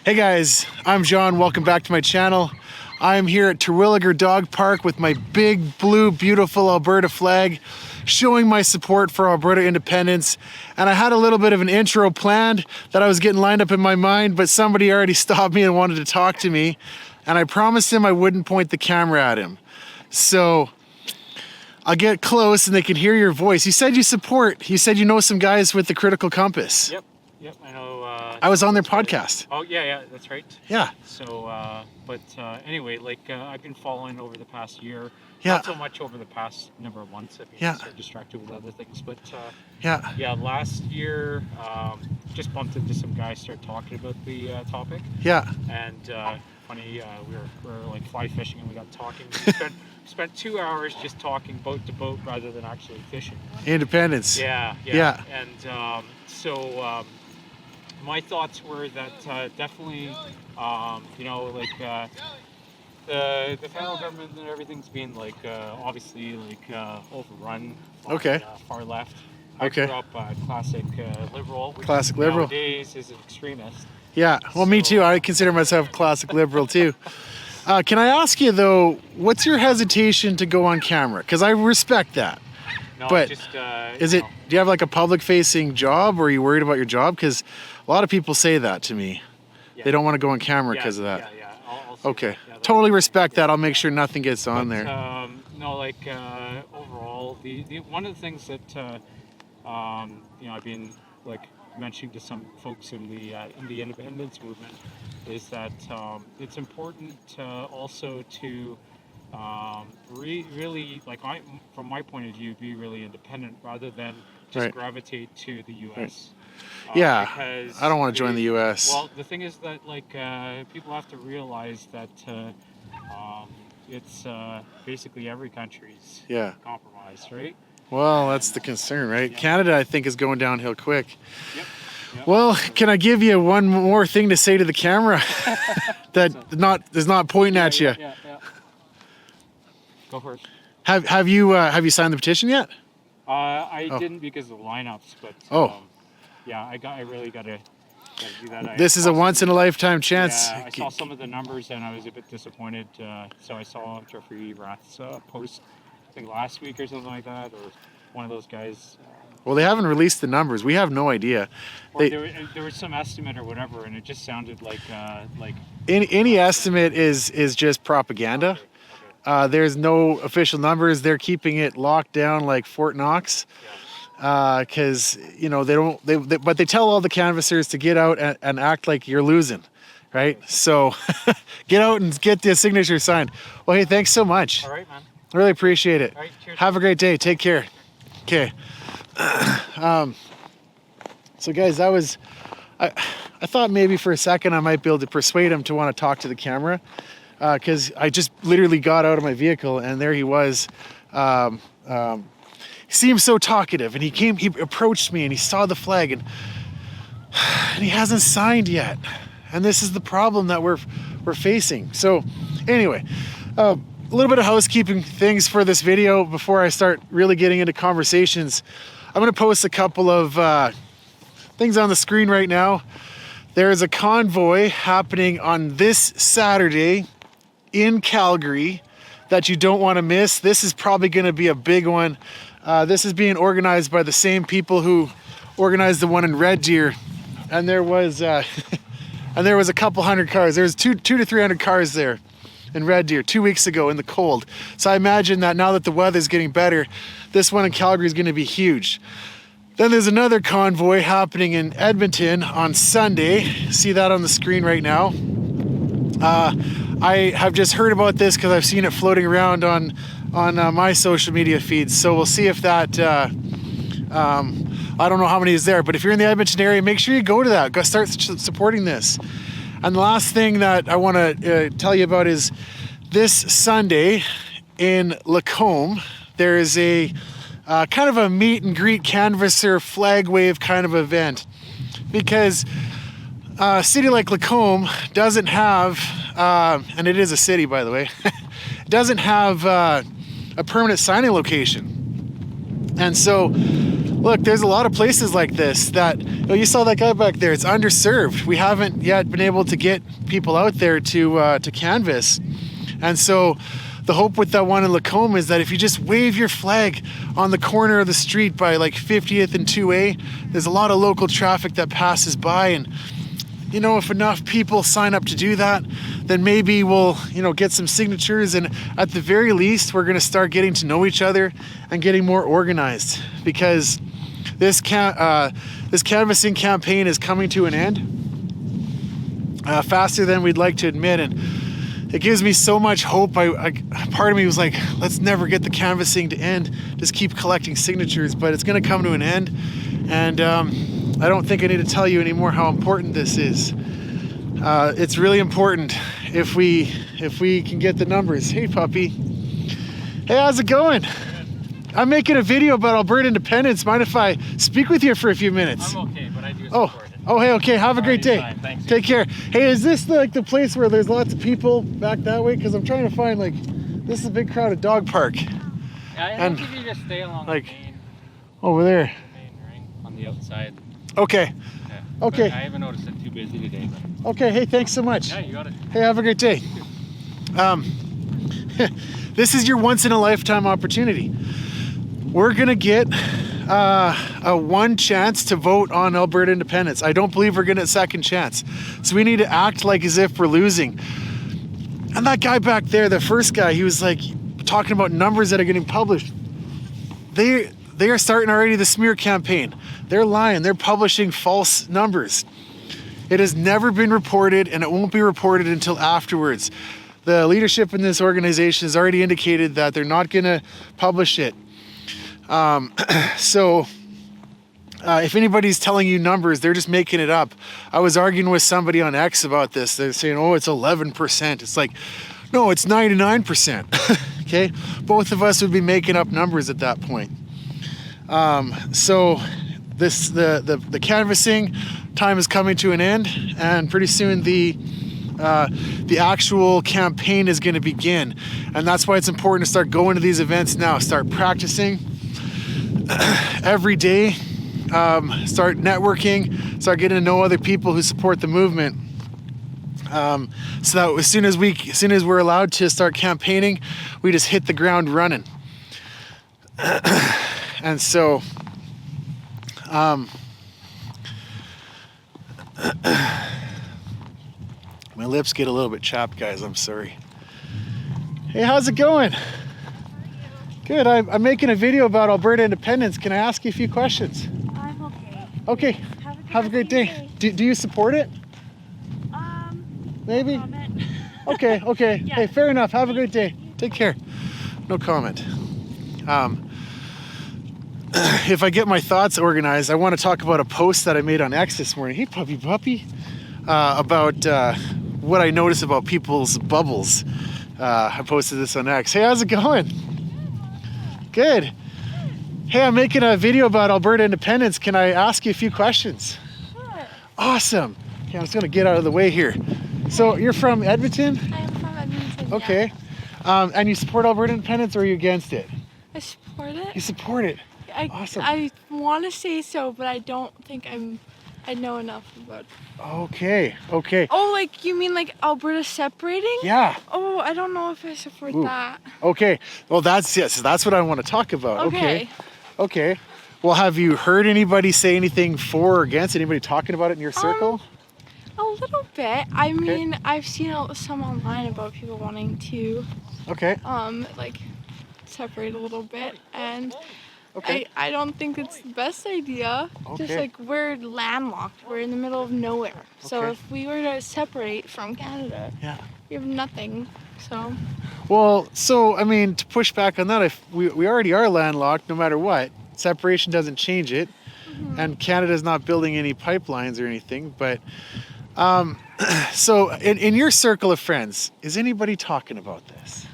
Hey guys, I'm John. Welcome back to my channel. I'm here at Terwillegar Dog Park with my big, blue, beautiful Alberta flag, showing my support for Alberta independence. And I had a little bit of an intro planned that I was getting lined up in my mind, but somebody already stopped me and wanted to talk to me. And I promised him I wouldn't point the camera at him. So I'll get close and they can hear your voice. You said you support. You said you know some guys with the Critical Compass. Yep, I know. I was on their podcast. Oh, yeah, that's right. Yeah. So, anyway, I've been following over the past year. Yeah. Not so much over the past number of months. I've been so distracted with other things. But, yeah, last year, just bumped into some guys, started talking about the topic. Yeah. And, funny, we were like fly fishing and we got talking. We spent 2 hours just talking boat to boat rather than actually fishing. Independence. Yeah. And my thoughts were that definitely, the federal government and everything's being obviously overrun by far left. I grew up classic liberal, which nowadays is an extremist. Yeah, well, me too. I consider myself classic liberal too. Can I ask you though, what's your hesitation to go on camera? Because I respect that. No, but just, do you have like a public-facing job, or are you worried about your job? Because a lot of people say that to me. Yeah. They don't want to go on camera because of that. Yeah. I'll okay, totally respect that. I'll make sure nothing gets on there. Overall, the one of the things that I've been mentioning to some folks in the independence movement is that it's important also to really, from my point of view, be really independent rather than just gravitate to the U.S. Because I don't want to join the U.S. Well, the thing is that people have to realize that it's basically every country's compromised, right? Well, that's the concern, right? Yeah. Canada, I think, is going downhill quick. Yep. Well, can I give you one more thing to say to the camera that is not pointing at you? Yeah. Go for it. Have you signed the petition yet? I didn't because of the lineups, but I really got to do that. This is a once in a lifetime chance. Yeah, I saw some of the numbers and I was a bit disappointed. So I saw Jeffrey Rath's post, I think last week or something like that, or one of those guys. Well, they haven't released the numbers. We have no idea. There was some estimate or whatever, and it just sounded like any estimate is just propaganda. Okay. There's no official numbers. They're keeping it locked down like Fort Knox, because but they tell all the canvassers to get out and act like you're losing, right? So get out and get the signature signed. Well, hey, thanks so much. All right, man. I really appreciate it. All right, cheers. Have a great day. Take care. Okay. So guys, I thought maybe for a second I might be able to persuade him to want to talk to the camera, because I just literally got out of my vehicle and there he was. He seemed so talkative, and he approached me and he saw the flag and he hasn't signed yet. And this is the problem that we're facing. So anyway, a little bit of housekeeping things for this video before I start really getting into conversations. I'm going to post a couple of things on the screen right now. There is a convoy happening on this Saturday in Calgary that you don't want to miss. This is probably going to be a big one. This is being organized by the same people who organized the one in Red Deer, and there was a couple hundred cars. There was 200 to 300 cars there in Red Deer 2 weeks ago in the cold. So I imagine that now that the weather's getting better, this one in Calgary is going to be huge. Then there's another convoy happening in Edmonton on Sunday. See that on the screen right now. I have just heard about this because I've seen it floating around on my social media feeds. So we'll see if that, I don't know how many is there, but if you're in the Edmonton area, make sure you go to that. Go start supporting this. And the last thing that I want to tell you about is this Sunday in Lacombe, there is a kind of a meet and greet canvasser flag wave kind of event, because a city like Lacombe doesn't have, and it is a city by the way, doesn't have a permanent signing location. And so look, there's a lot of places like this that, you saw that guy back there, it's underserved. We haven't yet been able to get people out there to canvass. And so the hope with that one in Lacombe is that if you just wave your flag on the corner of the street by like 50th and 2A, there's a lot of local traffic that passes by, and if enough people sign up to do that, then maybe we'll, get some signatures, and at the very least, we're going to start getting to know each other and getting more organized, because this canvassing campaign is coming to an end faster than we'd like to admit, and it gives me so much hope. Part of me was like, let's never get the canvassing to end, just keep collecting signatures, but it's going to come to an end, and I don't think I need to tell you anymore how important this is. It's really important if we can get the numbers. Hey, puppy. Hey, how's it going? I'm making a video about Alberta independence. Mind if I speak with you for a few minutes? I'm okay, but I do support it. Oh, hey, okay. Have a great day. Fine, thanks. Take care. Hey, is this the place where there's lots of people back that way? Because I'm trying to find, this is a big crowded dog park. Yeah, I think if you just stay along the main, over there. the main ring on the outside. Okay. Yeah. Okay. But I haven't noticed it too busy today. But Okay. Hey, thanks so much. yeah, you got it. Hey, have a great day. This is your once in a lifetime opportunity. We're gonna get a one chance to vote on Alberta independence. I don't believe we're getting a second chance. So we need to act like as if we're losing. And that guy back there, the first guy, he was talking about numbers that are getting published. They are starting already the smear campaign. They're lying. They're publishing false numbers. It has never been reported, and it won't be reported until afterwards. The leadership in this organization has already indicated that they're not going to publish it. So if anybody's telling you numbers, they're just making it up. I was arguing with somebody on X about this. They're saying, oh, it's 11%. It's like, no, it's 99%. Okay? Both of us would be making up numbers at that point. So the canvassing time is coming to an end, and pretty soon the actual campaign is going to begin. And that's why it's important to start going to these events now. Start practicing every day. Start networking. Start getting to know other people who support the movement. So that as soon as we're allowed to start campaigning, we just hit the ground running. And so, my lips get a little bit chapped, guys. I'm sorry. Hey, how's it going? Good. I'm making a video about Alberta independence. Can I ask you a few questions? I'm okay. Okay. Have a great day. Do you support it? Maybe? Comment. Okay. Yeah. Hey, fair enough. Have a great day. Take care. No comment. If I get my thoughts organized, I want to talk about a post that I made on X this morning. Hey, puppy. About what I notice about people's bubbles. I posted this on X. Hey, how's it going? Good. Hey, I'm making a video about Alberta independence. Can I ask you a few questions? Sure. Awesome. Okay, I'm just going to get out of the way here. So you're from Edmonton? I'm from Edmonton. Okay. And you support Alberta independence, or are you against it? I support it. You support it. Awesome. I want to say so, but I don't think I know enough about it. Okay. Oh, you mean Alberta separating? Yeah. Oh, I don't know if I support that. Okay. Well, that's what I want to talk about. Okay. Well, have you heard anybody say anything for or against? Anybody talking about it in your circle? A little bit. I mean, I've seen some online about people wanting to separate a little bit, and I don't think it's the best idea. Just we're landlocked. We're in the middle of nowhere. So if we were to separate from Canada, we have nothing. So. Well, I mean, to push back on that, if we already are landlocked, no matter what, separation doesn't change it, and Canada's not building any pipelines or anything. But so in your circle of friends, is anybody talking about this?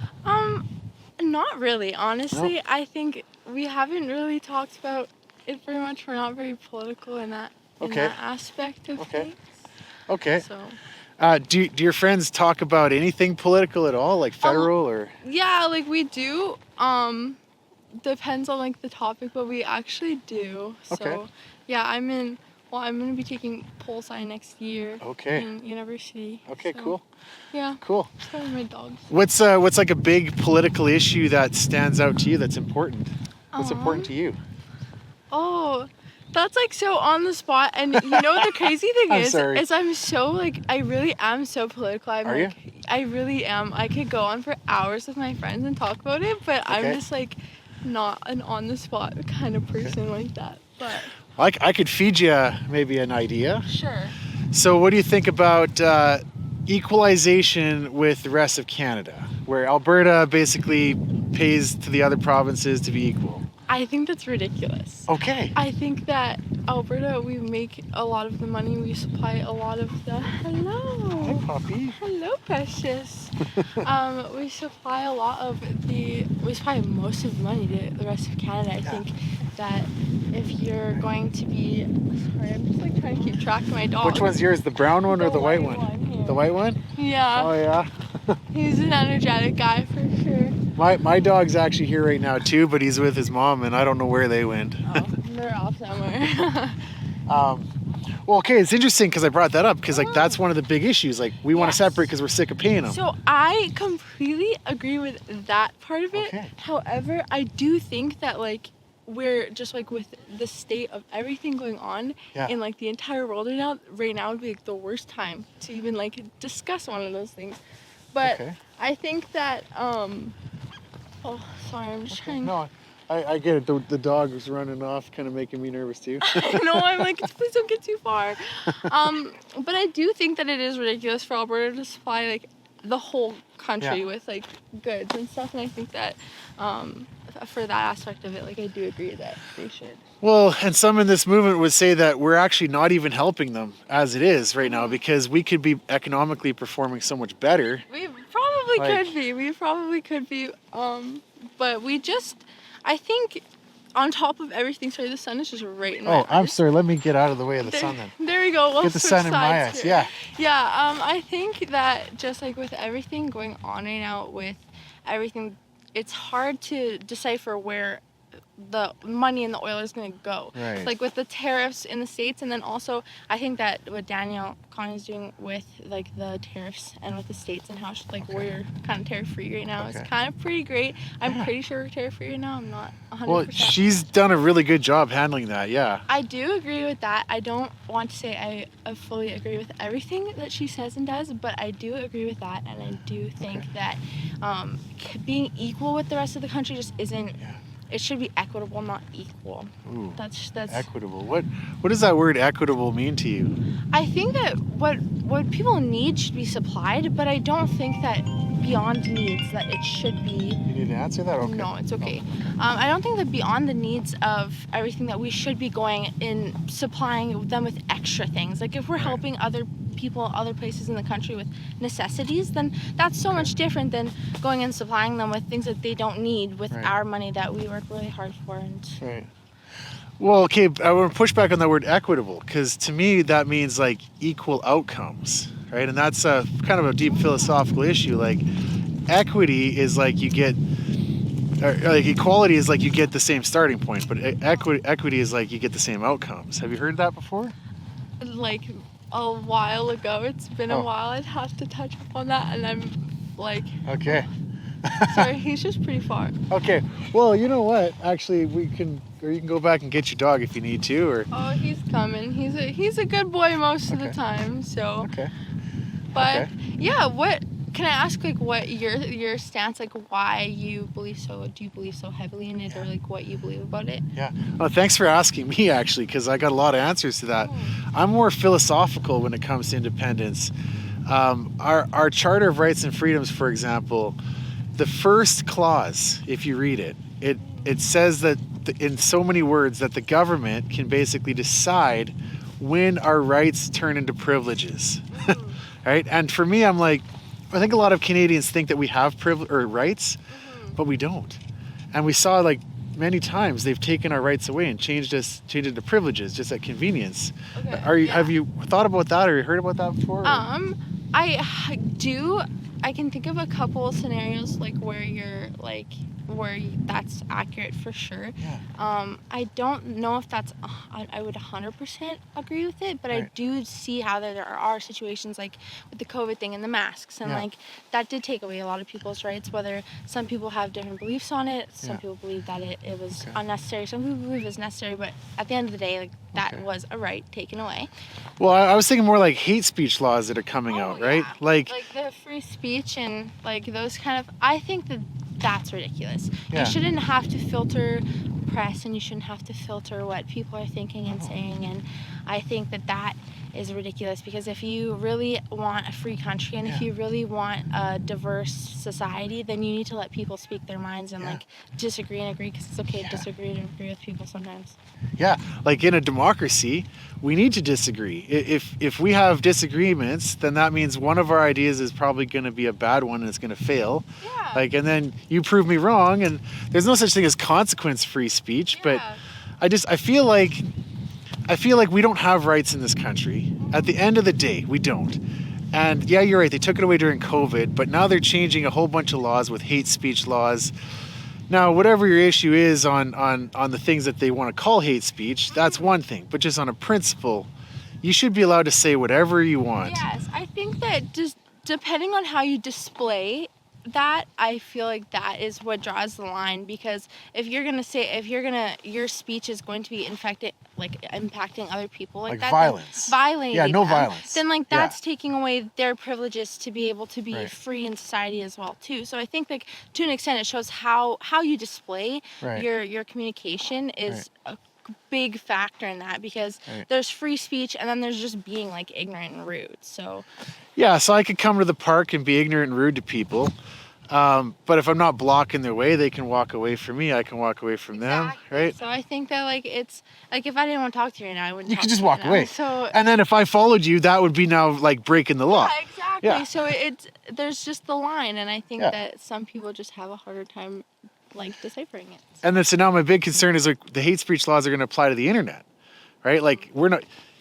Not really, honestly. Nope. I think we haven't really talked about it very much. We're not very political in that aspect of things. Okay. So. Do your friends talk about anything political at all, like federal or? Yeah, we do. depends on like the topic, but we actually do. Okay. So yeah, I'm gonna be taking pol sci next year. Okay. In university. Okay, so, cool. Yeah. Cool. So are my dogs. What's like a big political issue that stands out to you that's important? What's important to you? Oh, that's like so on the spot. And you know what the crazy thing I'm is? sorry. Is I'm so like, I really am so political. Are you? I really am. I could go on for hours with my friends and talk about it, but Okay. I'm just like not an on the spot kind of person like that. But I could feed you maybe an idea. sure. So what do you think about equalization with the rest of Canada, where Alberta basically pays to the other provinces to be equal? I think that's ridiculous. Okay. I think that Alberta, we make a lot of the money. We supply a lot of the. Hello. Hi, puppy. Hello, precious. We supply a lot of the. We supply most of the money to the rest of Canada. I think that if you're going to be. Sorry, I'm just like trying to keep track of my dog. Which one's yours, the brown one or the white one? here. The white one? Yeah. Oh yeah. He's an energetic guy for sure. My dog's actually here right now too, but he's with his mom, and I don't know where they went. Oh, they're off somewhere. Well, okay, it's interesting because I brought that up because like that's one of the big issues. Like we want to Yes. separate because we're sick of paying them. So I completely agree with that part of it. Okay. However, I do think that like we're just like with the state of everything going on in like the entire world right now would be like the worst time to even like discuss one of those things. But I think that oh sorry, I'm just trying. No, I get it. The dog was running off, kind of making me nervous too. No, I'm like, please don't get too far. But I do think that it is ridiculous for Alberta to supply like the whole country with like goods and stuff, and I think that for that aspect of it, like I do agree that they should. Well, and some in this movement would say that we're actually not even helping them as it is right now because we could be economically performing so much better. We probably Like- could be. We probably could be. But we just, I think, on top of everything. Sorry, the sun is just right in my Oh, I'm eyes. sorry. Let me get out of the way of the sun then. There we go. We'll Get the switch sun in my sides eyes. here. Yeah. Yeah. I think that just like with everything going on right now, with everything, it's hard to decipher where the money and the oil is going to go. Right. Like with the tariffs in the States, and then also I think that what Danielle Conn is doing with like the tariffs and with the States and how like we're kind of tariff free right now is kind of pretty great. I'm pretty sure we're tariff free right now. I'm not 100%. Well, she's done a really good job handling that. Yeah. I do agree with that. I don't want to say I fully agree with everything that she says and does, but I do agree with that, and I do think that being equal with the rest of the country just isn't. It should be equitable, not equal. Ooh, That's equitable. What does that word equitable mean to you? I think that what people need should be supplied, but I don't think that beyond needs that it should be. You need to answer that? Okay. No, it's okay. I don't think that beyond the needs of everything that we should be going in supplying them with extra things. Like if we're helping other people, other places in the country with necessities, then that's so much different than going and supplying them with things that they don't need with our money that we work really hard for. And Right. Well, okay, I want to push back on that word equitable because to me that means like equal outcomes, right? And that's a kind of a deep philosophical issue. Like equity is like you get, or like equality is like you get the same starting point, but equity is like you get the same outcomes. Have you heard that before? like a while ago, it's been a while. I'd have to touch up on that, and I'm like, Okay. sorry, he's just pretty far. Okay. Well, you know what? Actually, we can, or you can go back and get your dog if you need to, or. Oh, he's coming. He's a good boy most of the time. So. Okay. But yeah, what can I ask? Like, what your stance? Like, why you believe so? Do you believe so heavily in it, or like what you believe about it? Yeah. Well, thanks for asking me actually, because I got a lot of answers to that. I'm more philosophical when it comes to independence. Our Charter of Rights and Freedoms, for example, the first clause, if you read it, it says that in so many words that the government can basically decide when our rights turn into privileges. Right? And for me, I'm like, I think a lot of Canadians think that we have rights, but we don't. And we saw like many times they've taken our rights away and changed it to privileges just at convenience. Okay. Have you thought about that, or you heard about that before? I do. I can think of a couple of scenarios like where you're like that's accurate for sure. Yeah. I don't know if that's I would 100% agree with it, but I do see how there are situations like with the COVID thing and the masks, and like that did take away a lot of people's rights. Whether some people have different beliefs on it, some people believe that it was unnecessary, some people believe it was necessary, but at the end of the day, like that was a right taken away. Well, I was thinking more like hate speech laws that are coming out, right? Like the free speech and like those kind of, I think that's ridiculous. You shouldn't have to filter press, and you shouldn't have to filter what people are thinking and saying, and I think that is ridiculous, because if you really want a free country and if you really want a diverse society, then you need to let people speak their minds and like disagree and agree, because it's okay to disagree and agree with people sometimes. Yeah, like in a democracy, we need to disagree. If we have disagreements, then that means one of our ideas is probably going to be a bad one and it's going to fail. Yeah. Like, and then you prove me wrong, and there's no such thing as consequence-free speech. But I feel like we don't have rights in this country. At the end of the day, we don't. And yeah, you're right. They took it away during COVID, but now they're changing a whole bunch of laws with hate speech laws. Now, whatever your issue is on the things that they want to call hate speech, that's one thing. But just on a principle, you should be allowed to say whatever you want. Yes, I think that just depending on how you display that, I feel like that is what draws the line, because if your speech is going to be impacting other people like that, violence, violating no them, violence, then like that's taking away their privileges to be able to be free in society as well too. So I think like to an extent it shows how you display your communication is a big factor in that, because there's free speech and then there's just being like ignorant and rude. So so I could come to the park and be ignorant and rude to people, but if I'm not blocking their way, they can walk away from me, I can walk away from them, right? So I think that like it's like if I didn't want to talk to you right now, I wouldn't. You could just walk away. So and then if I followed you, that would be now like breaking the law. Exactly. So there's just the line, and I think that some people just have a harder time like deciphering it. And then so now my big concern is like the hate speech laws are going to apply to the internet, right? Like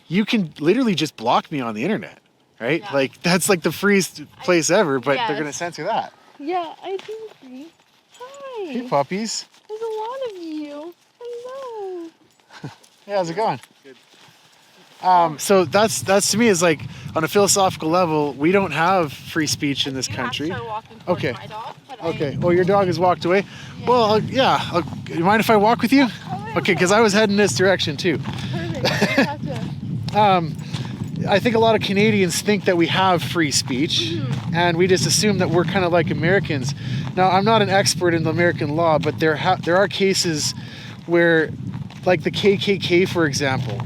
you can literally just block me on the internet, right? Yeah. Like that's like the freest place ever, but they're going to censor that. Yeah, I do agree. Hi. Hey puppies. There's a lot of you. Hello. Hey, how's it going? Good. So that's to me is like on a philosophical level, we don't have free speech in this country. Have to start walking towards my dog, but Well, your dog has walked away. Yeah. Well, you mind if I walk with you? Okay, because I was heading this direction too. Perfect. I think a lot of Canadians think that we have free speech, and we just assume that we're kind of like Americans. Now, I'm not an expert in the American law, but there are cases where, like the KKK, for example,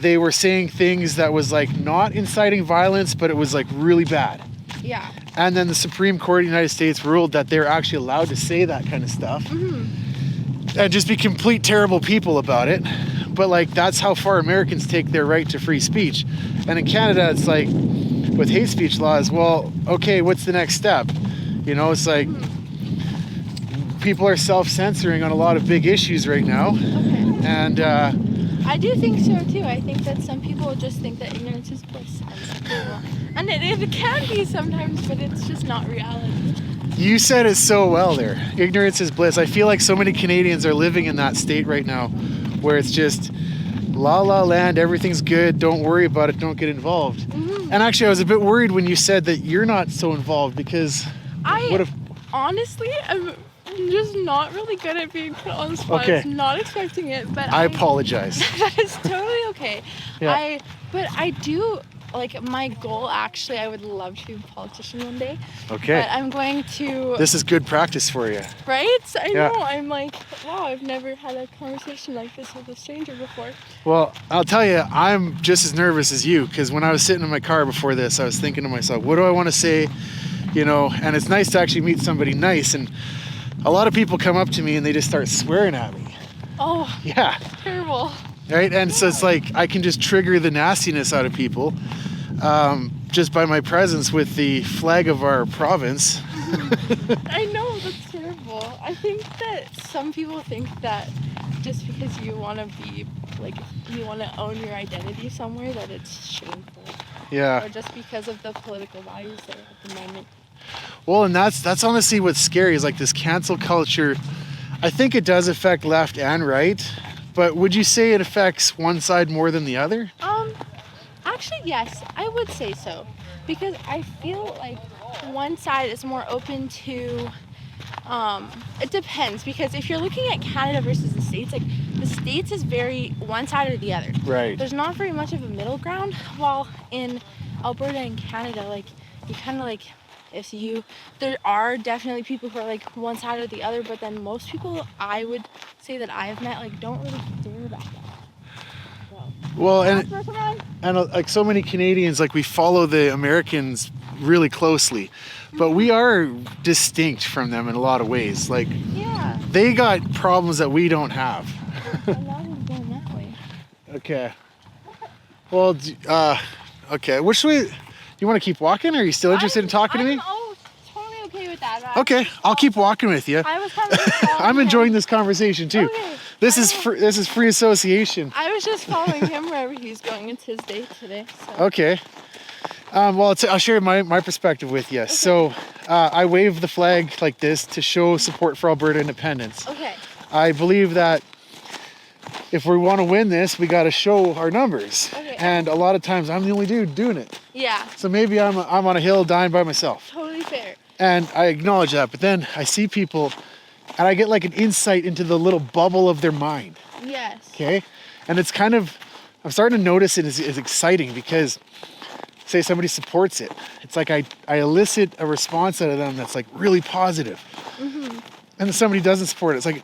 they were saying things that was like not inciting violence, but it was like really bad. Yeah. And then the Supreme Court of the United States ruled that they're actually allowed to say that kind of stuff and just be complete terrible people about it. But like that's how far Americans take their right to free speech. And in Canada, it's like with hate speech laws, well, okay, what's the next step? You know, it's like people are self-censoring on a lot of big issues right now. Okay. And I do think so too. I think that some people just think that ignorance is bliss, and it can be sometimes, but it's just not reality. You said it so well there. Ignorance is bliss. I feel like so many Canadians are living in that state right now, where it's just la la land, everything's good, don't worry about it, don't get involved. And actually I was a bit worried when you said that you're not so involved, because honestly, I'm just not really good at being put on the spot. Okay. I was not expecting it, but I apologize. That is totally okay. Yeah. But I do, like, my goal, actually, I would love to be a politician one day. Okay. But I'm going to... This is good practice for you. Right? I know. I'm like, wow, I've never had a conversation like this with a stranger before. Well, I'll tell you, I'm just as nervous as you, because when I was sitting in my car before this, I was thinking to myself, what do I want to say? You know, and it's nice to actually meet somebody nice. And a lot of people come up to me and they just start swearing at me. Oh. Yeah. Terrible. Right? And so it's like I can just trigger the nastiness out of people just by my presence with the flag of our province. I know, that's terrible. I think that some people think that just because you want to be, like, you want to own your identity somewhere, that it's shameful. Yeah. Or just because of the political values there at the moment. Well, and that's honestly what's scary is like this cancel culture. I think it does affect left and right, but would you say it affects one side more than the other? Actually, yes, I would say so, because I feel like one side is more open to, it depends, because if you're looking at Canada versus the States, like the States is very one side or the other. Right. There's not very much of a middle ground, while in Alberta and Canada, like you kind of like, there are definitely people who are like one side or the other, but then most people I would say that I have met like don't really care about that. Well, and like so many Canadians, like we follow the Americans really closely, but we are distinct from them in a lot of ways. Like, yeah, they got problems that we don't have. a lot of them going that way. Okay. Well, okay. Which way? You want to keep walking, or are you still interested in talking to me? Oh, totally okay with that. Okay, I'll keep walking with you. I was kind of just following I'm enjoying him. this conversation too. Okay. This is free association. I was just following him wherever he's going. It's his day today. So. Okay. Well, I'll share my perspective with you. Okay. So, I wave the flag like this to show support for Alberta independence. Okay. I believe that if we want to win this, we got to show our numbers. Okay. And a lot of times, I'm the only dude doing it. Yeah. So maybe I'm on a hill dying by myself. Totally fair. And I acknowledge that, but then I see people, and I get like an insight into the little bubble of their mind. Yes. Okay. And it's kind of, I'm starting to notice it is exciting because say somebody supports it. It's like I elicit a response out of them that's like really positive. Mm-hmm. And then somebody doesn't support it. It's like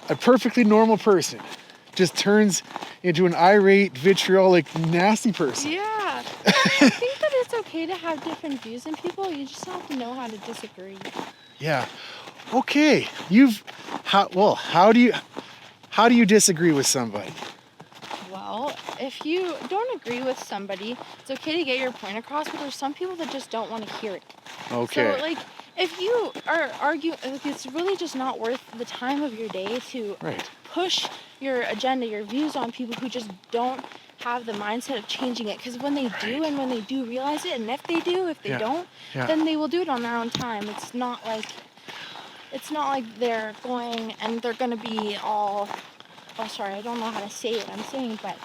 a perfectly normal person just turns into an irate, vitriolic, nasty person. Yeah. I think that it's okay to have different views in people. You just have to know how to disagree. Yeah. Okay. How do you disagree with somebody? Well, if you don't agree with somebody, it's okay to get your point across, but there's some people that just don't want to hear it. Okay. So, like, if you are arguing, like, it's really just not worth the time of your day to push your agenda, your views on people who just don't have the mindset of changing it. Because when they do, and when they do realize it, and if they don't, then they will do it on their own time. It's not like they're going and they're going to be all... Oh, sorry, I don't know how to say what I'm saying, but...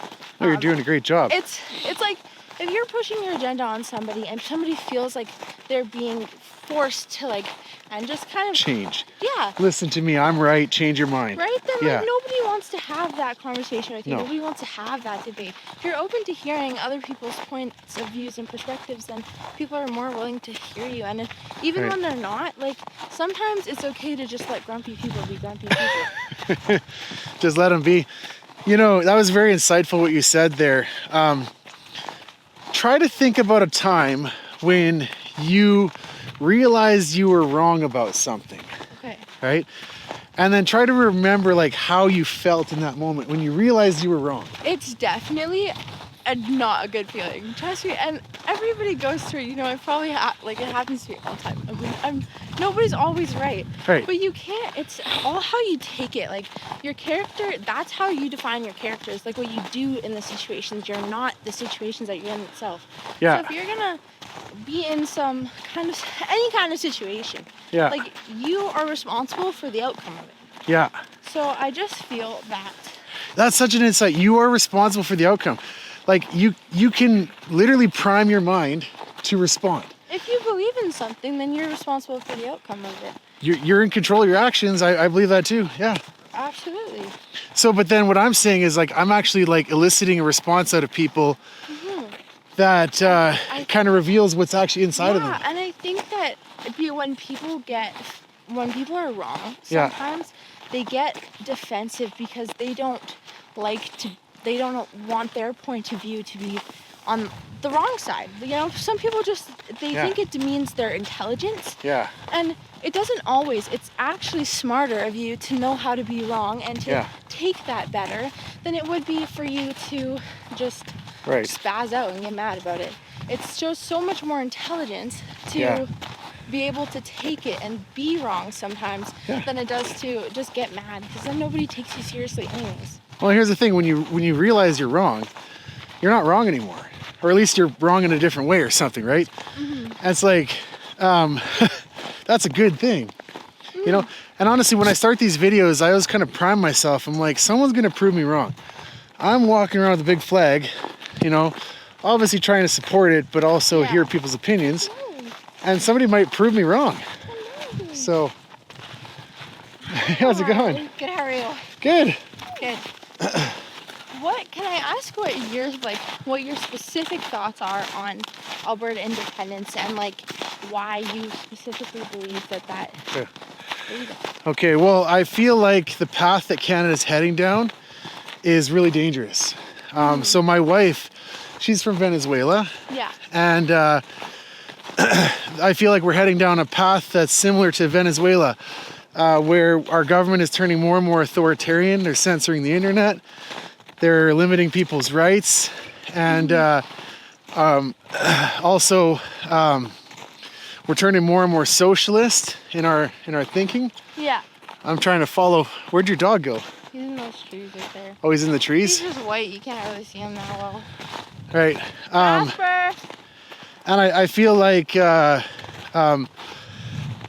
No, you're doing a great job. It's like, if you're pushing your agenda on somebody and somebody feels like they're being forced to, like, and just kind of... Change. Yeah. Listen to me, I'm right, change your mind. Right? Then, like, nobody wants to have that conversation with you. No. Nobody wants to have that debate. If you're open to hearing other people's points of views and perspectives, then people are more willing to hear you. And even when they're not, like, sometimes it's okay to just let grumpy people be grumpy people. Just let them be. You know, that was very insightful what you said there. Try to think about a time when you realized you were wrong about something. Okay. Right? And then try to remember like how you felt in that moment when you realized you were wrong. It's definitely not a good feeling. Trust me. And everybody goes through it. You know, it probably it happens to me all the time. I mean, nobody's always right. Right. But you can't. It's all how you take it. Like your character. That's how you define your character. It's like what you do in the situations. You're not the situations that you're in itself. Yeah. So if you're gonna be in any kind of situation, like you are responsible for the outcome of it. Yeah. So I just feel that. That's such an insight. You are responsible for the outcome. Like you can literally prime your mind to respond. If you believe in something, then you're responsible for the outcome of it. You're in control of your actions. I believe that too. Yeah. Absolutely. So, but then what I'm saying is like I'm actually like eliciting a response out of people that kind of reveals what's actually inside of them. Yeah, and I think that when people are wrong, sometimes they get defensive because they don't want their point of view to be on the wrong side. You know, some people think it demeans their intelligence. Yeah. And it doesn't always. It's actually smarter of you to know how to be wrong and to take that better than it would be for you to just spaz out and get mad about it. It shows so much more intelligence to be able to take it and be wrong sometimes than it does to just get mad, because then nobody takes you seriously anyways. Well, here's the thing, when you realize you're wrong, you're not wrong anymore. Or at least you're wrong in a different way or something, right? Mm-hmm. And it's like, that's a good thing, you know? And honestly, when I start these videos, I always kind of prime myself. I'm like, someone's gonna prove me wrong. I'm walking around with a big flag, you know, obviously trying to support it, but also hear people's opinions. And somebody might prove me wrong. So, how's it going? Good, how are you? Good. Good. Can I ask what your specific thoughts are on Alberta independence and like why you specifically believe that Okay, well, I feel like the path that Canada's heading down is really dangerous. So my wife, she's from Venezuela. Yeah. And I feel like we're heading down a path that's similar to Venezuela, where our government is turning more and more authoritarian. They're censoring the internet. They're limiting people's rights. And also, we're turning more and more socialist in our thinking. Yeah. I'm trying to follow. Where'd your dog go? He's in those trees right there. Oh, he's in the trees? He's just white. You can't really see him that well. Right. Jasper! And I feel like the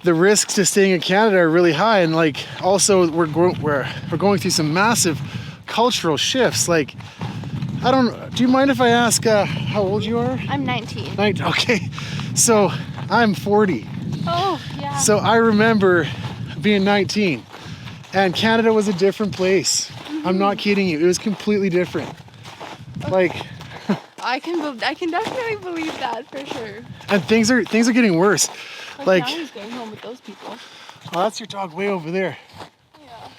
risks to staying in Canada are really high, and like also we're going through some massive cultural shifts. Like, do you mind if I ask how old you are? I'm 19. Okay, so I'm 40. Oh, yeah. So I remember being 19, and Canada was a different place. I'm not kidding you. It was completely different. Like. I can definitely believe that for sure. And things are getting worse. Like now he's going home with those people. Oh, that's your dog way over there. Yeah.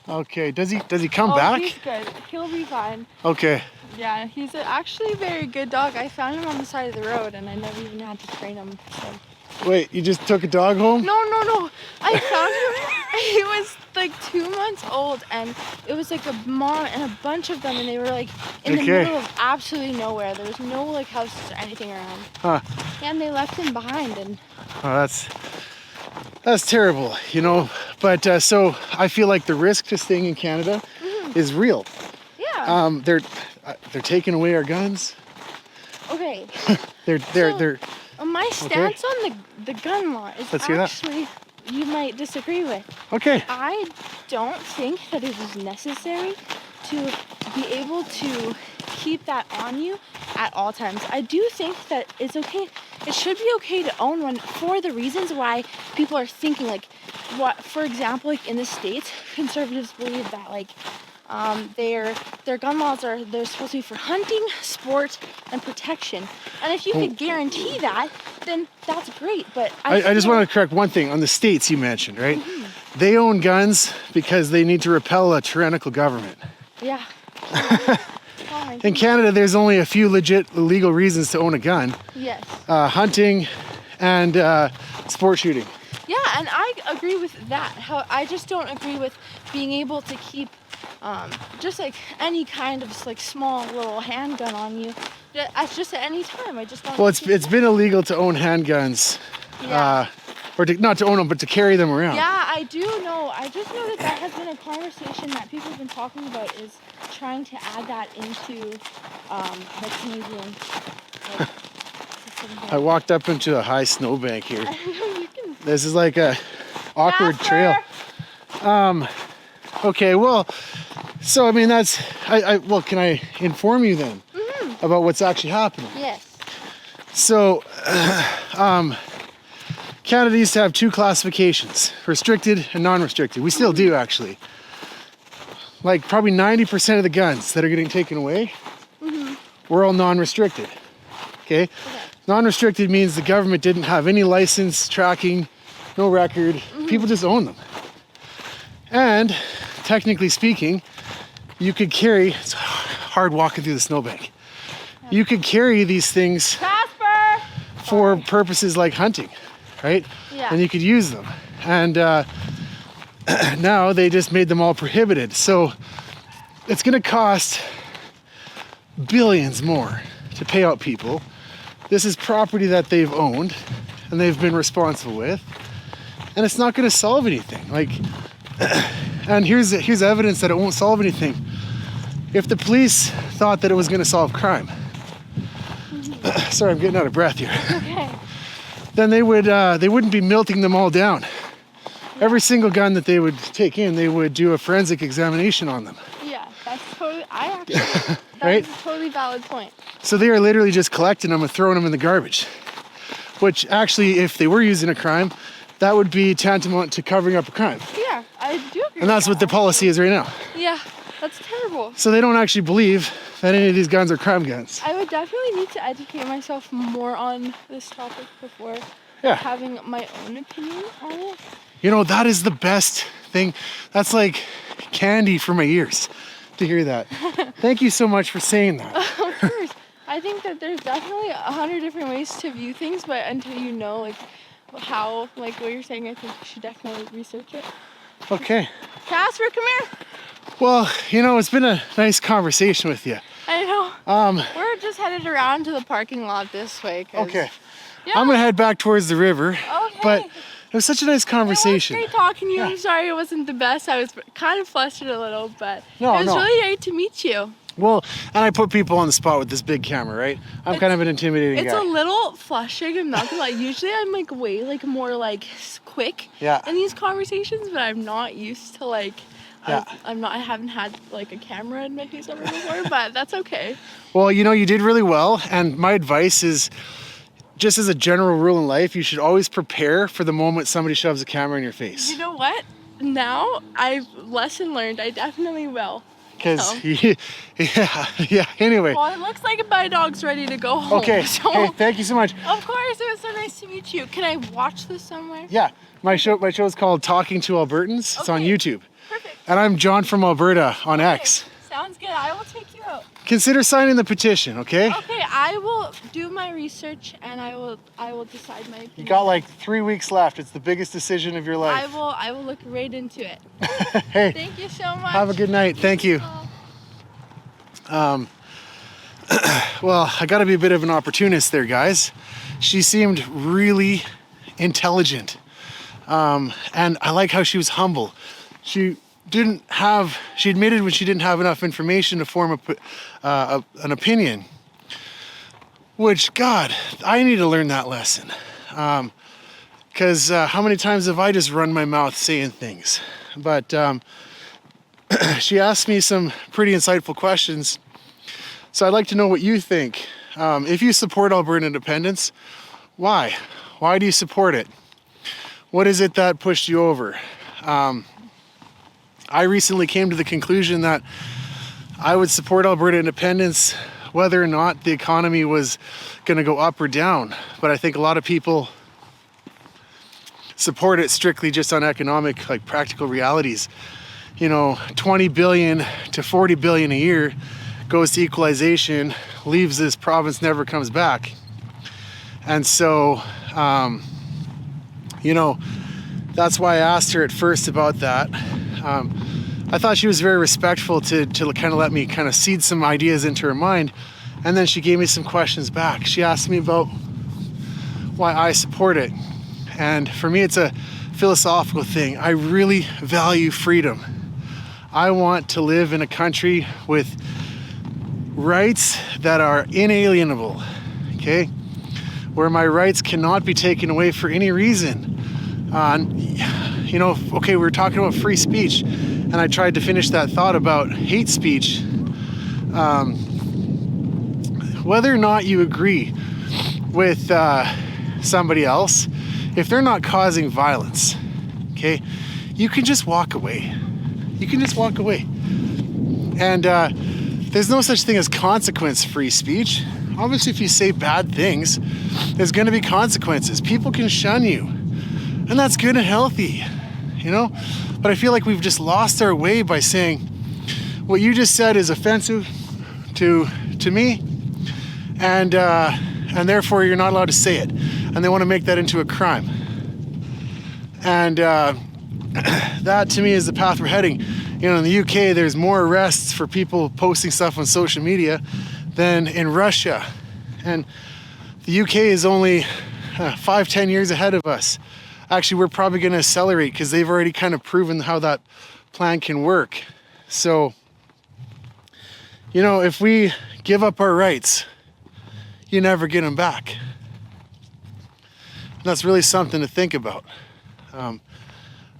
Okay. Does he come back? He's good. He'll be fine. Okay. Yeah, he's actually a very good dog. I found him on the side of the road, and I never even had to train him. So. Wait, you just took a dog home? No. I found him. He was like 2 months old, and it was like a mom and a bunch of them, and they were like in the middle of absolutely nowhere. There was no like houses or anything around. Huh. And they left him behind, and. Oh, that's terrible, you know. But so I feel like the risk to staying in Canada is real. Yeah. They're taking away our guns. Okay. They're. My stance on the gun law is actually you might disagree with. Okay. I don't think that it is necessary to be able to keep that on you at all times. I do think that it's okay. It should be okay to own one for the reasons why people are thinking. Like, for example, like in the States, conservatives believe that like their gun laws they're supposed to be for hunting, sport, and protection. And if you could guarantee that, then that's great. But I just want to correct one thing on the states you mentioned, right? Mm-hmm. They own guns because they need to repel a tyrannical government. Yeah. In Canada, there's only a few legit legal reasons to own a gun. Yes. Hunting and sport shooting. Yeah, and I agree with that. I just don't agree with being able to keep just like any kind of like small little handgun on you. That's just at any time. I just don't. Well, it's been illegal to own handguns, or not to own them, but to carry them around. Yeah, I do know. I just know that has been a conversation that people have been talking about, is trying to add that into the Canadian. Like, I walked up into a high snowbank here. can... This is like a awkward trail. Okay, well, so I mean that's well, can I inform you then about what's actually happening? Yes. So, Canada used to have two classifications: restricted and non-restricted. We still do, actually. Like probably 90% of the guns that are getting taken away were all non-restricted. Okay? Non-restricted means the government didn't have any license, tracking, no record. People just own them. And technically speaking, you could carry, it's hard walking through the snowbank. You could carry these things for purposes like hunting, right? Yeah. And you could use them. And now they just made them all prohibited. So it's gonna cost billions more to pay out people. This is property that they've owned and they've been responsible with. And it's not gonna solve anything. Like, and here's evidence that it won't solve anything. If the police thought that it was gonna solve crime. Sorry, I'm getting out of breath here. Okay. then they wouldn't be melting them all down. Every single gun that they would take in, they would do a forensic examination on them. Yeah, that's totally, that's right? a totally valid point. So they are literally just collecting them and throwing them in the garbage. Which actually, if they were using a crime, that would be tantamount to covering up a crime. Yeah, I do agree. And that's what the policy is right now. Yeah, that's terrible. So they don't actually believe that any of these guns are crime guns. I would definitely need to educate myself more on this topic before Yeah. having my own opinion on it. You know, that is the best thing. That's like candy for my ears to hear that. Thank you so much for saying that. Of course. I think that there's definitely 100 different ways to view things, but until you know, like, how, like what you're saying, I think you should definitely research it. Okay. Casper, come here. Well, you know, it's been a nice conversation with you. I know. We're just headed around to the parking lot this way. Okay. Yeah. I'm gonna head back towards the river. Okay. But it was such a nice conversation. It was great talking to you. Yeah. I'm sorry it wasn't the best. I was kind of flustered a little, but No, it was no. really great to meet you. Well, and I put people on the spot with this big camera, right? I'm kind of an intimidating It's guy. a little flushing. I'm not gonna lie. Usually I'm like way like more like quick Yeah. in these conversations, but I'm not used to like. Yeah. I haven't had like a camera in my face ever before, but that's okay. Well, you know, you did really well, and my advice is, just as a general rule in life, you should always prepare for the moment somebody shoves a camera in your face. You know what? Now I've lesson learned. I definitely will. Because, yeah, anyway. Well, it looks like my dog's ready to go home. Okay, So, hey, thank you so much. of course, it was so nice to meet you. Can I watch this somewhere? Yeah, my show is called Talking to Albertans. It's on Okay. YouTube. Perfect. And I'm John from Alberta on X. Sounds good. I will take you out. Consider signing the petition, okay? Okay, I will do my research and I will decide my opinion. You got like 3 weeks left. It's the biggest decision of your life. I will look right into it. Hey, Thank you so much. have a good night. Thank you. Well, I gotta be a bit of an opportunist there, guys. She seemed really intelligent. And I like how she was humble. She admitted when she didn't have enough information to form an opinion. Which, God, I need to learn that lesson. Because how many times have I just run my mouth saying things? But she asked me some pretty insightful questions. So I'd like to know what you think. If you support Alberta independence, why? Why do you support it? What is it that pushed you over? I recently came to the conclusion that I would support Alberta independence whether or not the economy was going to go up or down. But I think a lot of people support it strictly just on economic, like practical realities. You know, 20 billion to 40 billion a year goes to equalization, leaves this province, never comes back. And so, you know, that's why I asked her at first about that. I thought she was very respectful to kind of let me kind of seed some ideas into her mind. And then she gave me some questions back. She asked me about why I support it. And for me, it's a philosophical thing. I really value freedom. I want to live in a country with rights that are inalienable, okay? Where my rights cannot be taken away for any reason. You know, okay, we were talking about free speech, and I tried to finish that thought about hate speech. Whether or not you agree with somebody else, if they're not causing violence, okay, you can just walk away. You can just walk away. And there's no such thing as consequence-free speech. Obviously, if you say bad things, there's going to be consequences. People can shun you, and that's good and healthy, you know? But I feel like we've just lost our way by saying what you just said is offensive to me, and therefore you're not allowed to say it. And they want to make that into a crime. And that to me is the path we're heading. You know, in the UK, there's more arrests for people posting stuff on social media than in Russia. And the UK is only 5-10 years ahead of us. Actually, we're probably going to accelerate because they've already kind of proven how that plan can work. So, you know, if we give up our rights, you never get them back. And That's really something to think about.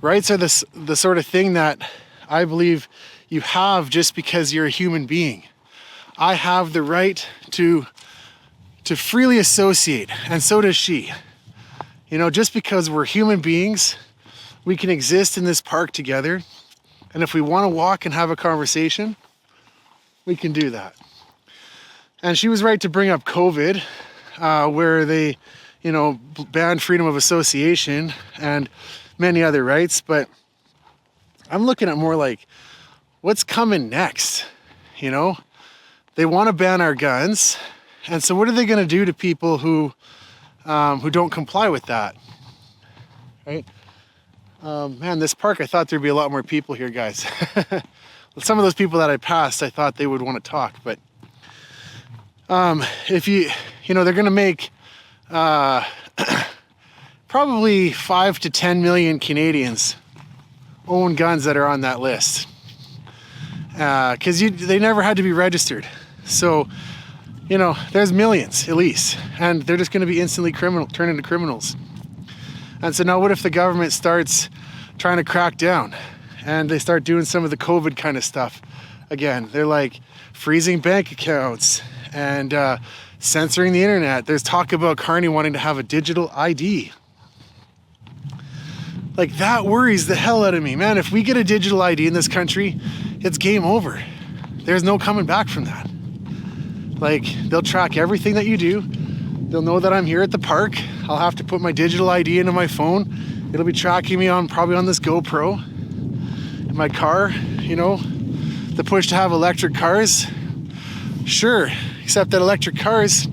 Rights are the sort of thing that I believe you have just because you're a human being. I have the right to freely associate, and so does she. Just because we're human beings, we can exist in this park together. And if we want to walk and have a conversation, we can do that. And she was right to bring up COVID, where they, banned freedom of association and many other rights. But I'm looking at more like, what's coming next? They want to ban our guns. And so what are they going to do to people who don't comply with that? Right? Man, this park, I thought there'd be a lot more people here, guys. Some of those people that I passed, I thought they would want to talk. But if they're going to make probably 5 to 10 million Canadians own guns that are on that list. Because they never had to be registered. So, there's millions at least. And they're just going to be instantly turned into criminals. And so now what if the government starts trying to crack down and they start doing some of the COVID kind of stuff again? They're like freezing bank accounts and censoring the internet. There's talk about Carney wanting to have a digital ID. Like, that worries the hell out of me. Man, if we get a digital ID in this country, it's game over. There's no coming back from that. Like, they'll track everything that you do. They'll know that I'm here at the park. I'll have to put my digital ID into my phone. It'll be tracking me probably on this GoPro. In my car, the push to have electric cars. Sure, except that electric cars,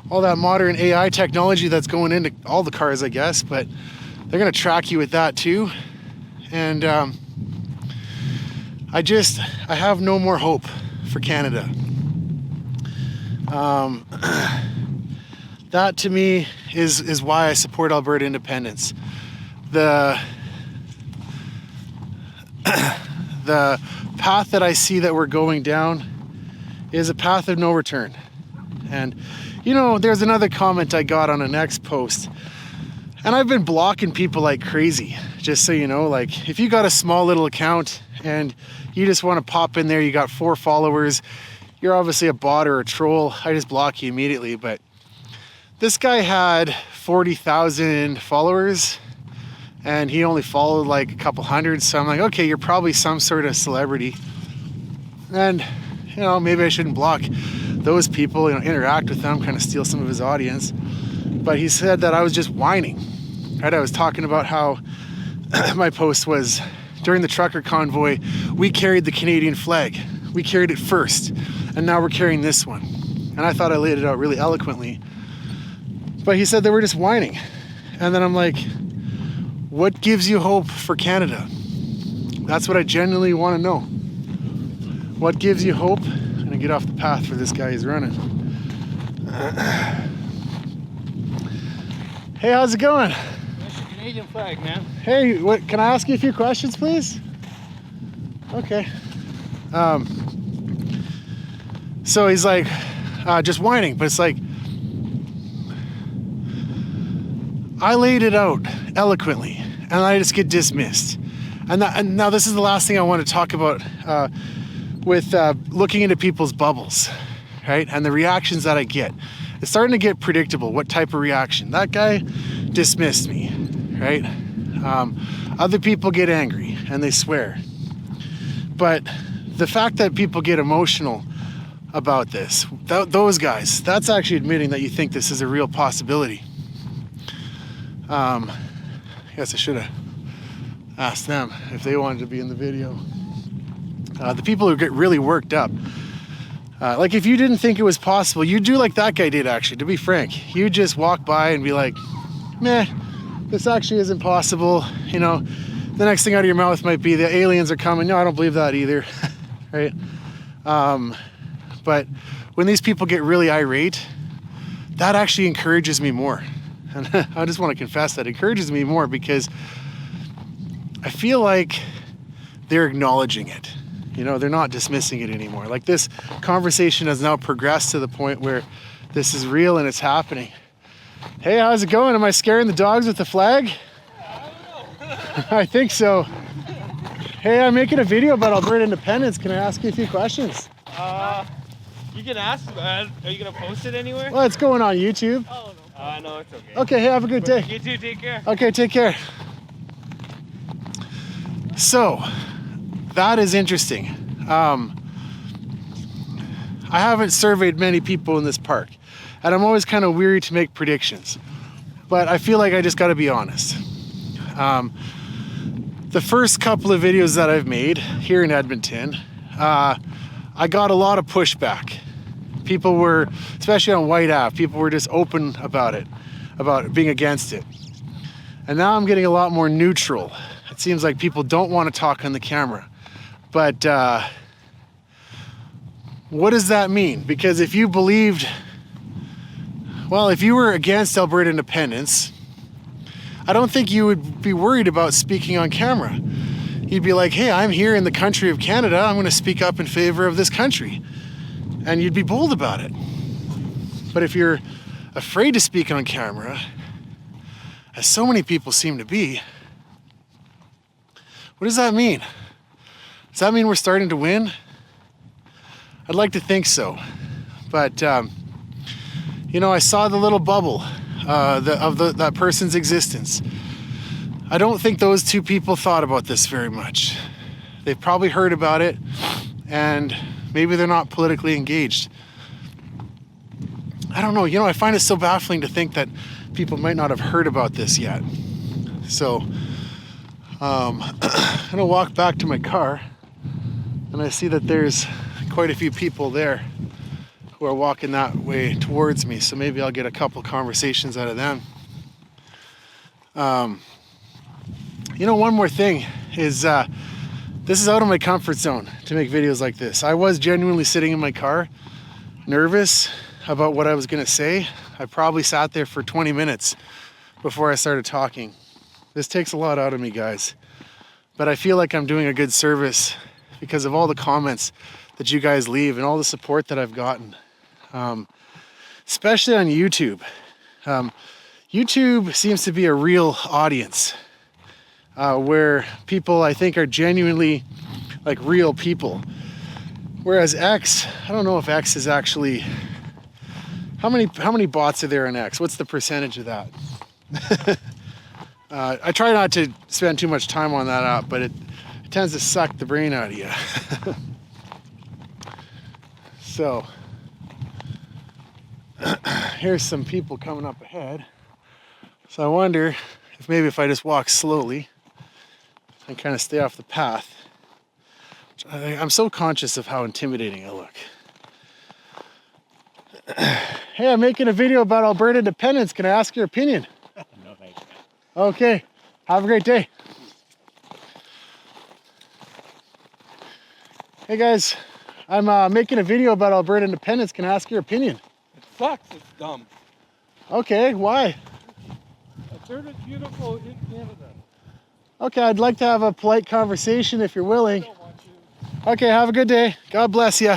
all that modern AI technology that's going into all the cars, I guess, but they're gonna track you with that too. And I have no more hope for Canada. That to me is why I support Alberta independence. The path that I see that we're going down is a path of no return. And there's another comment I got on a next post, and I've been blocking people like crazy, just so you know. Like, if you got a small little account and you just want to pop in there, you got 4 followers, you're obviously a bot or a troll, I just block you immediately. But this guy had 40,000 followers and he only followed like a couple hundred. So I'm like, okay, you're probably some sort of celebrity. And, maybe I shouldn't block those people, interact with them, kind of steal some of his audience. But he said that I was just whining, right? I was talking about how my post was, during the trucker convoy, we carried the Canadian flag. We carried it first, and now we're carrying this one. And I thought I laid it out really eloquently. But he said they were just whining. And then I'm like, what gives you hope for Canada? That's what I genuinely want to know. What gives you hope? I'm gonna get off the path for this guy, he's running. Hey, how's it going? That's the Canadian flag, man. Hey, can I ask you a few questions, please? Okay. So he's like, just whining, but it's like, I laid it out eloquently, and I just get dismissed. And now this is the last thing I want to talk about with looking into people's bubbles, right? And the reactions that I get. It's starting to get predictable, what type of reaction. That guy dismissed me, right? Other people get angry and they swear. But the fact that people get emotional about this, those guys, that's actually admitting that you think this is a real possibility. I guess I should have asked them if they wanted to be in the video. The people who get really worked up, like if you didn't think it was possible, you'd do like that guy did, actually, to be frank. You'd just walk by and be like, meh, this actually isn't possible. The next thing out of your mouth might be the aliens are coming. No, I don't believe that either, right? But when these people get really irate, that actually encourages me more. And I just want to confess that encourages me more, because I feel like they're acknowledging it. They're not dismissing it anymore. Like, this conversation has now progressed to the point where this is real and it's happening. Hey, how's it going? Am I scaring the dogs with the flag? I think so. Hey, I'm making a video about Alberta independence. Can I ask you a few questions? You can ask, man. Are you going to post it anywhere? Well, it's going on YouTube. Oh, no. No, it's okay. Okay, hey, have a good day. You too, take care. Okay, take care. So, that is interesting. I haven't surveyed many people in this park, and I'm always kind of weary to make predictions, but I feel like I just got to be honest. The first couple of videos that I've made here in Edmonton, I got a lot of pushback. People were, especially on White Ave, people were just open about it, about being against it. And now I'm getting a lot more neutral. It seems like people don't want to talk on the camera. But what does that mean? Because if you believed, well, if you were against Alberta independence, I don't think you would be worried about speaking on camera. You'd be like, hey, I'm here in the country of Canada. I'm going to speak up in favor of this country. And you'd be bold about it. But if you're afraid to speak on camera, as so many people seem to be, what does that mean? Does that mean we're starting to win? I'd like to think so. But, you know, I saw the little bubble of that person's existence. I don't think those two people thought about this very much. They've probably heard about it, and maybe they're not politically engaged. I don't know. You know, I find it so baffling to think that people might not have heard about this yet. So, I'm gonna walk back to my car, and I see that there's quite a few people there who are walking that way towards me. So maybe I'll get a couple conversations out of them. You know, one more thing is, this is out of my comfort zone to make videos like this. I was genuinely sitting in my car, nervous about what I was gonna say. I probably sat there for 20 minutes before I started talking. This takes a lot out of me, guys. But I feel like I'm doing a good service because of all the comments that you guys leave and all the support that I've gotten. Especially on YouTube. YouTube seems to be a real audience. Where people, I think, are genuinely like real people. Whereas X, I don't know if X is actually, how many bots are there in X? What's the percentage of that? I try not to spend too much time on that app, but it tends to suck the brain out of you. So, here's some people coming up ahead. So I wonder if maybe if I just walk slowly and kind of stay off the path. I'm so conscious of how intimidating I look. Hey, I'm making a video about Alberta independence. Can I ask your opinion? No, thanks. Okay, have a great day. Hey guys, I'm making a video about Alberta independence. Can I ask your opinion? It sucks, it's dumb. Okay, why? Alberta's beautiful in Canada. Okay, I'd like to have a polite conversation if you're willing. I don't want you. Okay, have a good day. God bless you.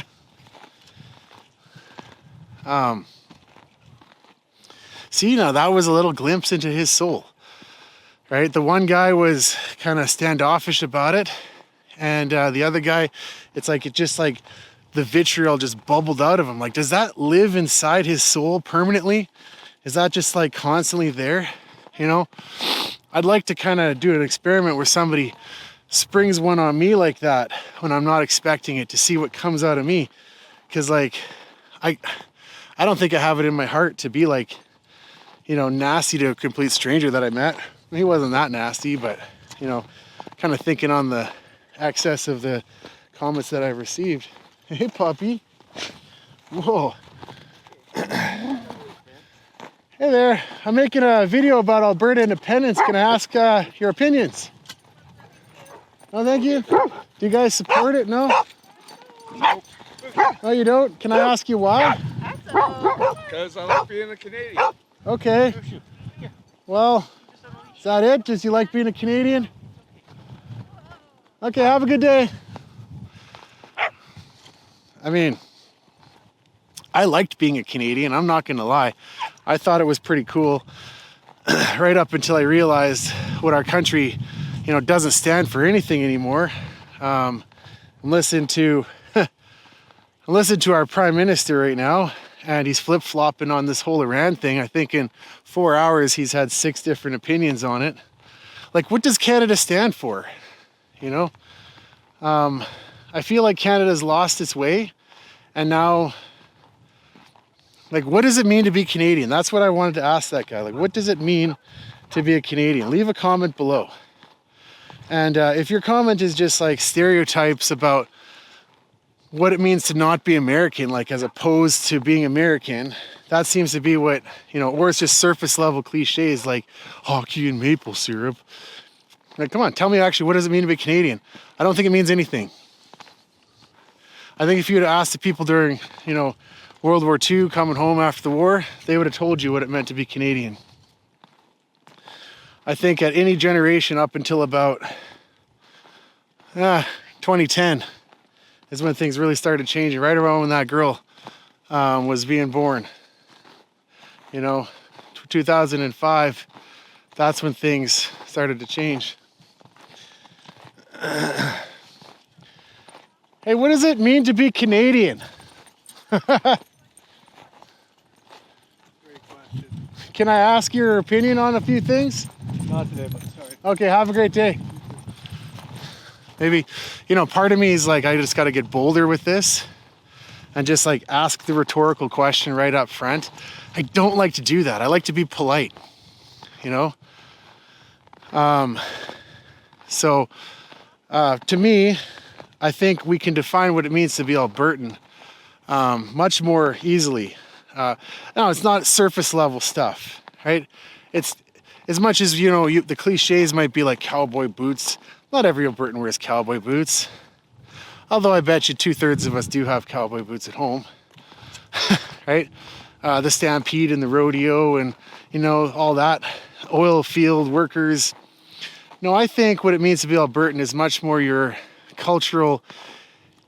See, now that was a little glimpse into his soul, right? The one guy was kind of standoffish about it, and the other guy, it's like the vitriol just bubbled out of him. Like, does that live inside his soul permanently? Is that just like constantly there? You know, I'd like to kind of do an experiment where somebody springs one on me like that when I'm not expecting it, to see what comes out of me. Because like, I don't think I have it in my heart to be like, you know, nasty to a complete stranger that I met. He wasn't that nasty, but, you know, kind of thinking on the excess of the comments that I've received. Hey, puppy. Whoa. Hey there. I'm making a video about Alberta independence. Can I ask your opinions? No, thank you. Do you guys support it? No? No, you don't? Can I ask you why? Because I like being a Canadian. Okay. Well, is that it? Just you like being a Canadian? Okay, have a good day. I mean, I liked being a Canadian, I'm not gonna lie. I thought it was pretty cool right up until I realized what our country, doesn't stand for anything anymore. Listen to our prime minister right now, and he's flip-flopping on this whole Iran thing. I think in 4 hours he's had 6 different opinions on it. Like, what does Canada stand for? I feel like Canada's lost its way, and now, like, what does it mean to be Canadian? That's what I wanted to ask that guy. Like, what does it mean to be a Canadian? Leave a comment below. And if your comment is just like stereotypes about what it means to not be American, like as opposed to being American, that seems to be what, or it's just surface level cliches like hockey and maple syrup. Like, come on, tell me actually, what does it mean to be Canadian? I don't think it means anything. I think if you had asked the people during, World War II coming home after the war, they would have told you what it meant to be Canadian. I think at any generation up until about 2010 is when things really started changing, right around when that girl was being born. 2005, that's when things started to change. Hey, what does it mean to be Canadian? Great question. Can I ask your opinion on a few things? Not today, but sorry. Okay, have a great day. Maybe, part of me is like, I just got to get bolder with this and just like ask the rhetorical question right up front. I don't like to do that. I like to be polite, So to me, I think we can define what it means to be Albertan much more easily. No, it's not surface level stuff, right? It's as much as, the cliches might be like cowboy boots. Not every Albertan wears cowboy boots. Although I bet you 2/3 of us do have cowboy boots at home, right? The stampede and the rodeo and, all that. Oil field workers. No, I think what it means to be Albertan is much more your cultural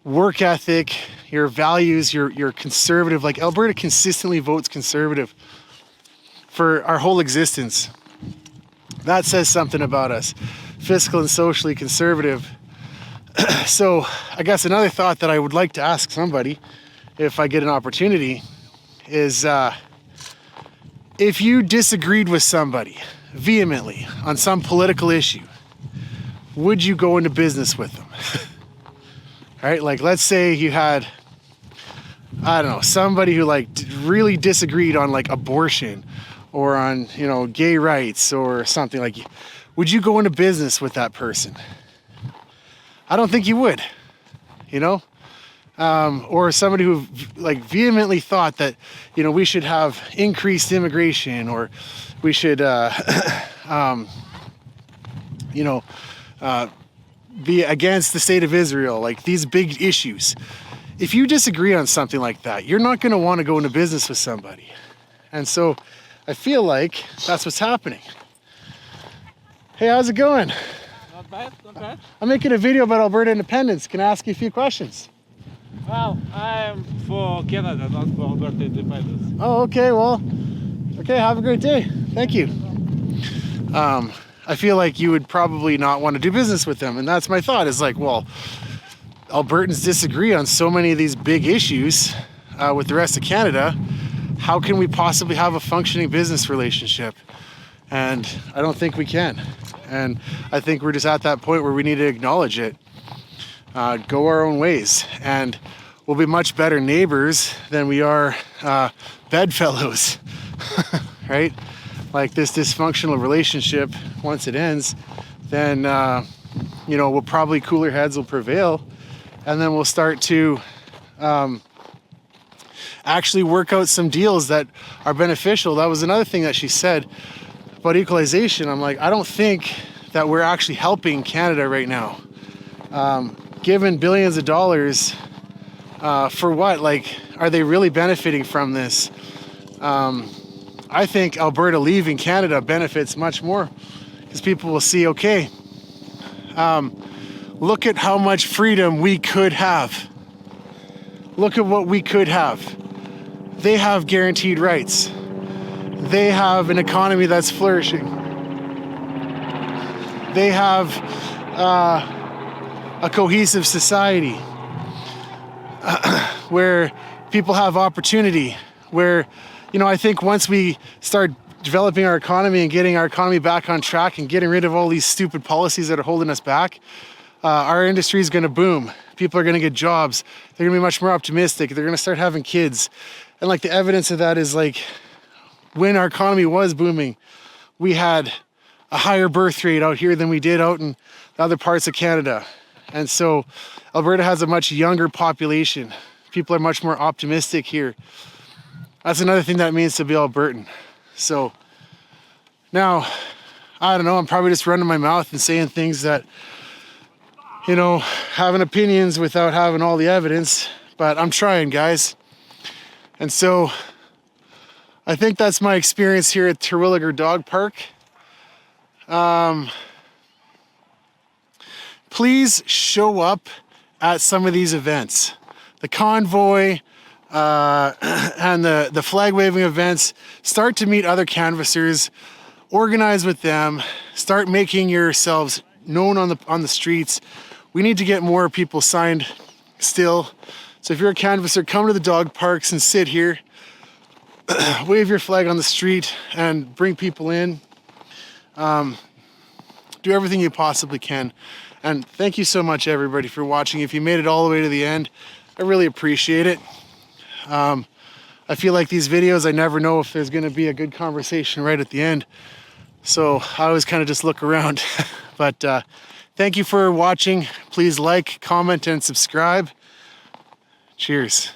work ethic, your values, your conservative. Like, Alberta consistently votes conservative for our whole existence. That says something about us. Fiscal and socially conservative. So I guess another thought that I would like to ask somebody, if I get an opportunity, is if you disagreed with somebody vehemently on some political issue, would you go into business with them? Right? Like, let's say you had, I don't know, somebody who like really disagreed on like abortion or on, gay rights or something. Like, would you go into business with that person? I don't think you would, or somebody who like vehemently thought that, we should have increased immigration, or we should, be against the state of Israel, like these big issues. If you disagree on something like that, you're not going to want to go into business with somebody. And so I feel like that's what's happening. Hey, how's it going? Not bad, not bad. I'm making a video about Alberta independence. Can I ask you a few questions? Well, I'm for Canada, not for Alberta independence. Oh, okay, okay, have a great day. Thank you. I feel like you would probably not want to do business with them. And that's my thought, is like, well, Albertans disagree on so many of these big issues with the rest of Canada. How can we possibly have a functioning business relationship? And I don't think we can. And I think we're just at that point where we need to acknowledge it, go our own ways, and we'll be much better neighbors than we are bedfellows, right? Like, this dysfunctional relationship, once it ends, then, we'll probably cooler heads will prevail, and then we'll start to actually work out some deals that are beneficial. That was another thing that she said about equalization. I'm like, I don't think that we're actually helping Canada right now. Given billions of dollars, for what? Like, are they really benefiting from this? I think Alberta leaving Canada benefits much more, because people will see, okay, look at how much freedom we could have. Look at what we could have. They have guaranteed rights. they have an economy that's flourishing. They have a cohesive society where people have opportunity, where, you know, I think once we start developing our economy and getting our economy back on track and getting rid of all these stupid policies that are holding us back, our industry is going to boom. People are going to get jobs. They're going to be much more optimistic. They're going to start having kids. And like the evidence of that is like when our economy was booming, we had a higher birth rate out here than we did out in other parts of Canada. And so Alberta has a much younger population. People are much more optimistic here. That's another thing that means to be Albertan. So now, I don't know, I'm probably just running my mouth and saying things that, you know, having opinions without having all the evidence, but I'm trying, guys. And so I think that's my experience here at Terwillegar Dog Park. Please show up at some of these events. The convoy and the flag waving events. Start to meet other canvassers, organize with them, start making yourselves known on the streets. We need to get more people signed still. So if you're a canvasser, come to the dog parks and sit here, wave your flag on the street and bring people in. Do everything you possibly can. And thank you so much, everybody, for watching. If you made it all the way to the end, I really appreciate it. I feel like these videos, I never know if there's going to be a good conversation right at the end. So I always kind of just look around. But thank you for watching. Please like, comment, and subscribe. Cheers.